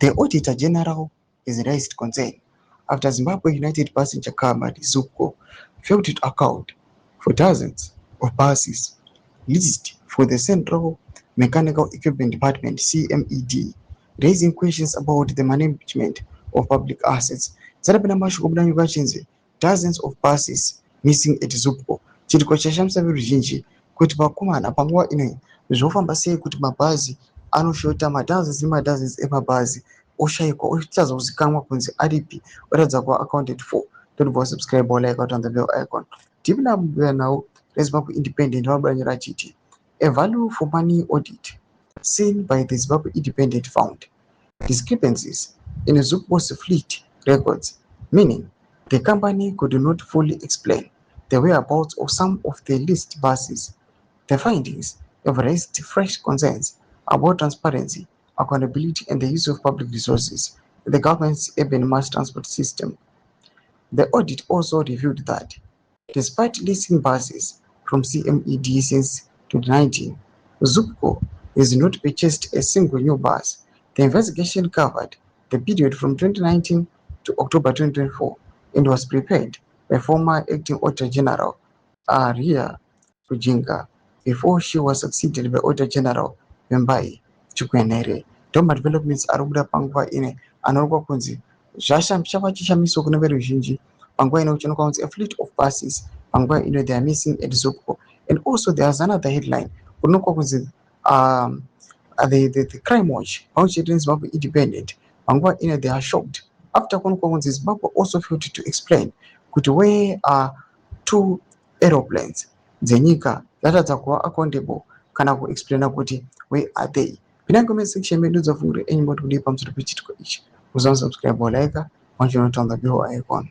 The Auditor General has raised concern after Zimbabwe United Passenger Company (ZUPCO) failed to account for dozens of buses leased for the Central Mechanical Equipment Department (CMED), raising questions about the management of public assets. Zarabina mashoko mudanyika chinzi dozens of buses missing at ZUPCO. Chiriko chashamisa veruzhinji kuti vakomana panguva ino zvofamba sei kuti mabhazi anoshota madozens nemadozens emabhazi oshayikwa ochiratidza kuzikanwa kunzi aripi oratidza kuva accounted for. Don't forget subscribe or like out on the bell icon. Deep now, Zimbabwe Independent vanobudanyira chiti a value for money audit seen by the Zimbabwe Independent found discrepancies in ZUPCO's fleet records, meaning the company could not fully explain the whereabouts of some of the leased buses. The findings have raised fresh concerns about transparency, accountability, and the use of public resources in the government's urban mass transport system. The audit also revealed that, despite leasing buses from CMED since 2019, ZUPCO has not purchased a single new bus. The investigation covered the period from 2019 to October 2024 and was prepared by former Acting Auditor General Aria Kujinga before she was succeeded by Auditor General Wembai Chukwenere. Doma developments ari kubuda panguva ine anorokwa kunzi chava chishamiso kune veruzhinji panguva ino kuchionekwa kunzi a fleet of buses panguva ino they are missing at ZUPCO. And also there's another headline kunokwa kunzi the crime watch pamwechete neZimbabwe Independent panguva ino they are shocked after kunokwa kunzi Zimbabwe also failed to explain kuti where are two aeroplanes dzenyika dzatadza kuva accountable kana kuexplaina kuti where are they. Pinai comment section medu dzavhungure enyi moti kudii pamusoro pechitiko ichi. Usasubscribe or like, once you not on the bell icon.